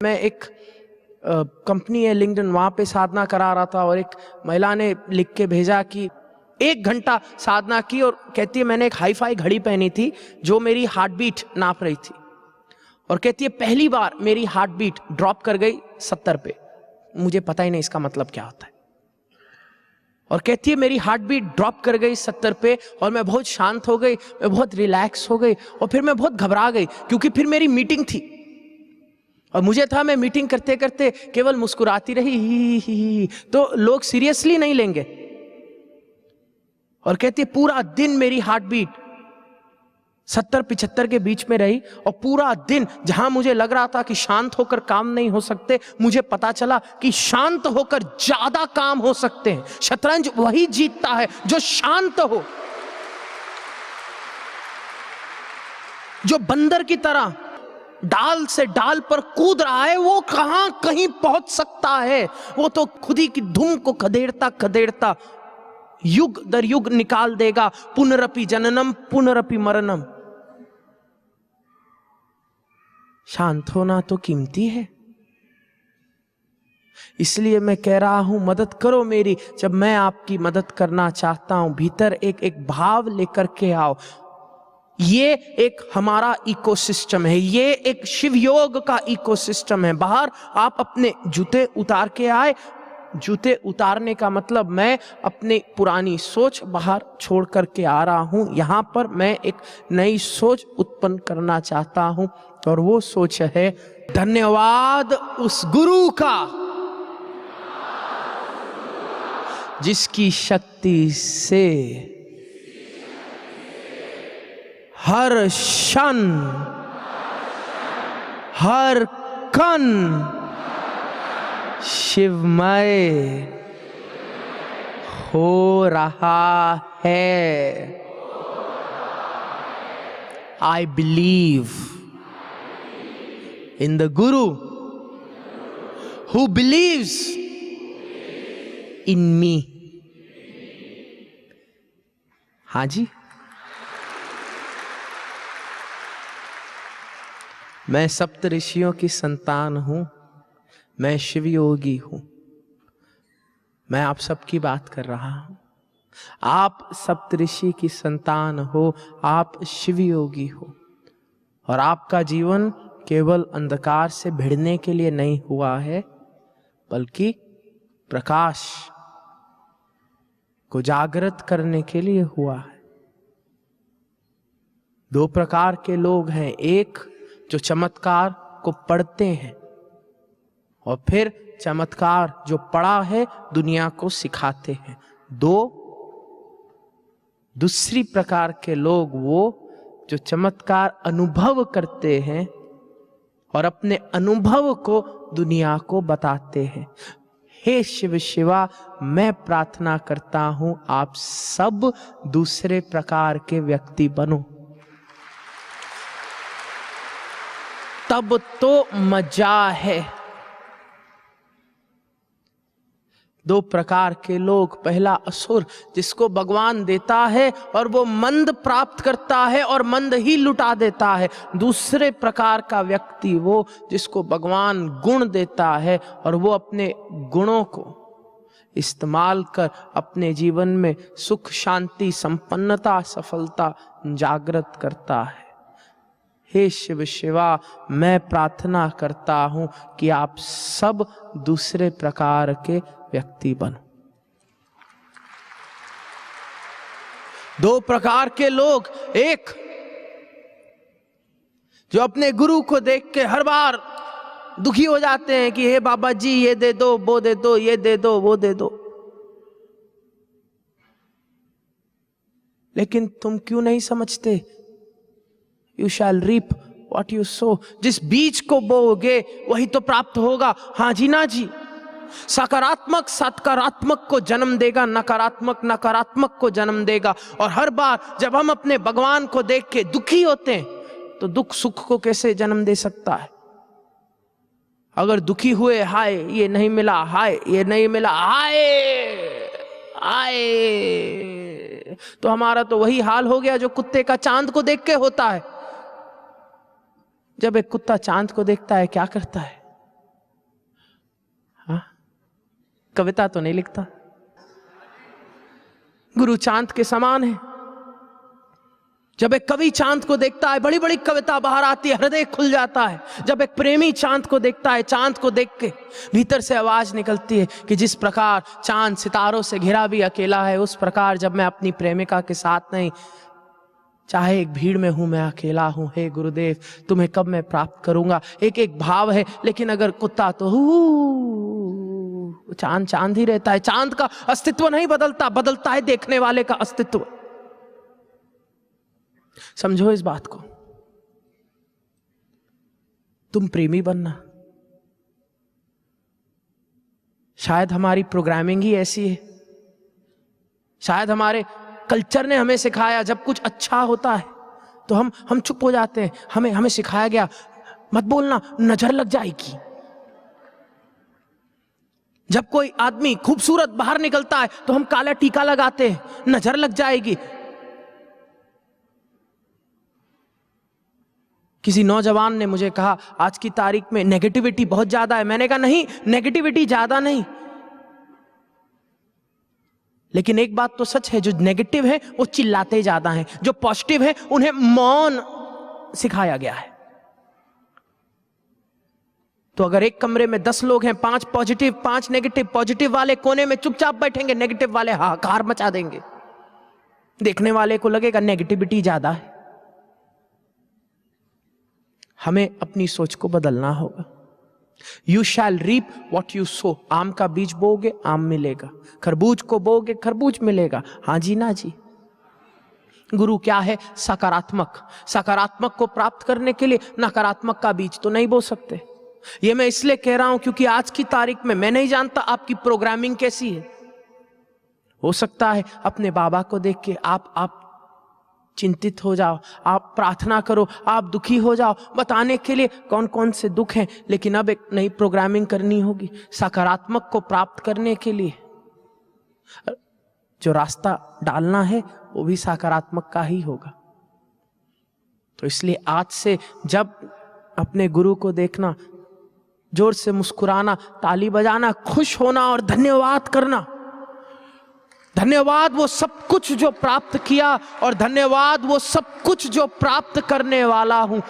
मैं एक कंपनी है लिंक्डइन, वहाँ पे साधना करा रहा था और एक महिला ने लिख के भेजा कि 1 घंटा साधना की और कहती है मैंने एक हाईफाई घड़ी पहनी थी जो मेरी हार्ट बीट नाप रही थी, और कहती है पहली बार मेरी हार्ट बीट ड्रॉप कर गई 70 पे। मुझे पता ही नहीं इसका मतलब क्या होता है। और कहती है मेरी हार्ट बीट ड्रॉप कर गई 70 पे और मैं बहुत शांत हो गई, मैं बहुत रिलैक्स हो गई और फिर मैं बहुत घबरा गई क्योंकि फिर मेरी मीटिंग थी और मुझे था मैं मीटिंग करते करते केवल मुस्कुराती रही ही, तो लोग सीरियसली नहीं लेंगे। और कहती है पूरा दिन मेरी हार्ट बीट 70-75 के बीच में रही और पूरा दिन जहां मुझे लग रहा था कि शांत होकर काम नहीं हो सकते, मुझे पता चला कि शांत होकर ज्यादा काम हो सकते हैं। शतरंज वही जीतता है जो शांत हो। जो बंदर की तरह डाल से डाल पर कूद रहा है वो कहां कहीं पहुंच सकता है। वो तो खुद ही की धुम को खदेड़ता खदेड़ता युग दर युग निकाल देगा। पुनरपि जननम पुनरपि मरणम। शांत होना तो कीमती है। इसलिए मैं कह रहा हूं मदद करो मेरी। जब मैं आपकी मदद करना चाहता हूं, भीतर एक भाव लेकर के आओ। ये एक हमारा इकोसिस्टम है, ये एक शिव योग का इकोसिस्टम है। बाहर आप अपने जूते उतार के आए। जूते उतारने का मतलब मैं अपनी पुरानी सोच बाहर छोड़ करके आ रहा हूं। यहां पर मैं एक नई सोच उत्पन्न करना चाहता हूं और वो सोच है धन्यवाद उस गुरु का जिसकी शक्ति से हर क्षण हर कण शिवमय हो रहा है। I believe in the Guru who believes in मी। हाँ जी, मैं सप्त ऋषियों की संतान हूं, मैं शिव योगी हूं। मैं आप सबकी बात कर रहा हूं। आप सप्त ऋषि की संतान हो, आप शिव योगी हो और आपका जीवन केवल अंधकार से भिड़ने के लिए नहीं हुआ है, बल्कि प्रकाश को जागृत करने के लिए हुआ है। 2 प्रकार के लोग हैं, एक जो चमत्कार को पढ़ते हैं और फिर चमत्कार जो पढ़ा है दुनिया को सिखाते हैं। दूसरी प्रकार के लोग वो जो चमत्कार अनुभव करते हैं और अपने अनुभव को दुनिया को बताते हैं। हे शिव शिवा, मैं प्रार्थना करता हूं आप सब दूसरे प्रकार के व्यक्ति बनो, तब तो मजा है। 2 प्रकार के लोग, पहला असुर जिसको भगवान देता है और वो मंद प्राप्त करता है और मंद ही लुटा देता है। दूसरे प्रकार का व्यक्ति वो जिसको भगवान गुण देता है और वो अपने गुणों को इस्तेमाल कर अपने जीवन में सुख शांति संपन्नता सफलता जागृत करता है। हे शिव शिवा, मैं प्रार्थना करता हूं कि आप सब दूसरे प्रकार के व्यक्ति बनो। 2 प्रकार के लोग, एक जो अपने गुरु को देख के हर बार दुखी हो जाते हैं कि हे बाबा जी ये दे दो वो दे दो, ये दे दो वो दे दो, लेकिन तुम क्यों नहीं समझते You shall reap what you sow। जिस बीज को बोओगे वही तो प्राप्त होगा। हाँ जी ना जी। सकारात्मक सकारात्मक को जन्म देगा, नकारात्मक नकारात्मक को जन्म देगा। और हर बार जब हम अपने भगवान को देख के दुखी होते हैं तो दुख सुख को कैसे जन्म दे सकता है। अगर दुखी हुए हाय ये नहीं मिला, हाय ये नहीं मिला, हाय हाय, तो हमारा तो वही हाल हो गया जो कुत्ते का चांद को देख के होता है। जब एक कुत्ता चांद को देखता है क्या करता है? कविता तो नहीं लिखता। गुरु चांद के समान है। जब एक कवि चांद को देखता है, बड़ी बड़ी कविता बाहर आती है, हृदय खुल जाता है। जब एक प्रेमी चांद को देखता है, चांद को देख के भीतर से आवाज निकलती है कि जिस प्रकार चांद सितारों से घिरा भी अकेला है, उस प्रकार जब मैं अपनी प्रेमिका के साथ नहीं, चाहे एक भीड़ में हूं मैं अकेला हूं, हे गुरुदेव तुम्हें कब मैं प्राप्त करूंगा। एक एक भाव है। लेकिन अगर कुत्ता तो चांद चांद ही रहता है। चांद का अस्तित्व नहीं बदलता, बदलता है देखने वाले का अस्तित्व। समझो इस बात को। तुम प्रेमी बनना। शायद हमारी प्रोग्रामिंग ही ऐसी है, शायद हमारे कल्चर ने हमें सिखाया जब कुछ अच्छा होता है तो हम चुप हो जाते हैं। हमें सिखाया गया मत बोलना, नजर लग जाएगी। जब कोई आदमी खूबसूरत बाहर निकलता है तो हम काला टीका लगाते हैं, नजर लग जाएगी। किसी नौजवान ने मुझे कहा आज की तारीख में नेगेटिविटी बहुत ज्यादा है। मैंने कहा नहीं, नेगेटिविटी ज्यादा नहीं, लेकिन एक बात तो सच है, जो नेगेटिव है वो चिल्लाते ज्यादा हैं, जो पॉजिटिव है उन्हें मौन सिखाया गया है। तो अगर एक कमरे में 10 लोग हैं, 5 पॉजिटिव 5 नेगेटिव, पॉजिटिव वाले कोने में चुपचाप बैठेंगे, नेगेटिव वाले हाहाकार मचा देंगे। देखने वाले को लगेगा नेगेटिविटी ज्यादा है। हमें अपनी सोच को बदलना होगा। You shall reap what you sow. आम का बीज बोओगे आम मिलेगा, खरबूज को बोओगे खरबूज मिलेगा। हाँ जी ना जी। गुरु क्या है? सकारात्मक। सकारात्मक को प्राप्त करने के लिए नकारात्मक का बीज तो नहीं बो सकते। ये मैं इसलिए कह रहा हूं क्योंकि आज की तारीख में मैं नहीं जानता आपकी प्रोग्रामिंग कैसी है। हो सकता है अपने बाबा को देख के आप चिंतित हो जाओ, आप प्रार्थना करो, आप दुखी हो जाओ, बताने के लिए कौन कौन से दुख हैं। लेकिन अब एक नई प्रोग्रामिंग करनी होगी सकारात्मक को प्राप्त करने के लिए। जो रास्ता डालना है वो भी सकारात्मक का ही होगा। तो इसलिए आज से जब अपने गुरु को देखना, जोर से मुस्कुराना, ताली बजाना, खुश होना और धन्यवाद करना। धन्यवाद वो सब कुछ जो प्राप्त किया और धन्यवाद वो सब कुछ जो प्राप्त करने वाला हूं।